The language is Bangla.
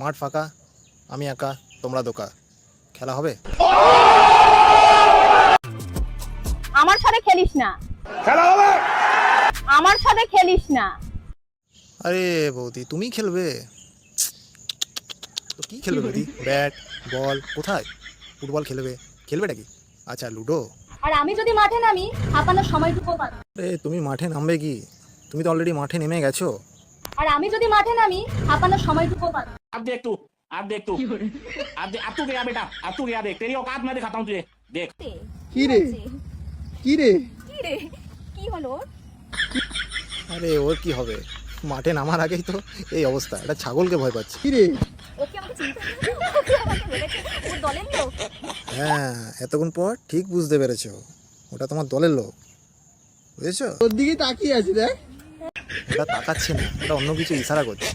মাঠ ফাঁকা, আমি একা, তোমরা দোকা, খেলা হবে? আমার সাথে খেলিস না, খেলা হবে। আমার সাথে খেলিস না। আরে বৌদি তুমি খেলবে তো কি খেলবে বৌদি? ব্যাট বল কোথায়? ফুটবল খেলবে? খেলবে নাকি? আচ্ছা লুডো। আর আমি যদি মাঠে নামি হাঁপানোর সময়টুকু পাবো। আরে তুমি মাঠে নামবে কি? তুমি তো অলরেডি মাঠে নেমে গেছো। আর আমি যদি মাঠে নামি হাঁপানোর সময়টুকু পাবো। अब देख तू, अब देख तू, अब तू गया बेटा, अब तू गया देख, तेरी औकात मैं दिखाता हूँ तुझे, देख। কি রে কি রে কি রে, কি হলো? আরে ওর কি হবে, মাঠে নামার আগেই তো এই অবস্থা। এটা ছাগলকে ভয় পাচ্ছে। কি রে ওকে আমাকে চিনতে ওকে আমাকে ভেবেছে ওর দলের লোক। হ্যাঁ এতক্ষণ পর ঠিক বুঝতে পেরেছো, ওটা তোমার দলের লোক, বুঝেছো? তোর দিকে তাকিয়ে আছে দেখ ওটা তাকাচ্ছে না, ওটা অন্য কিছু ইশারা করছে।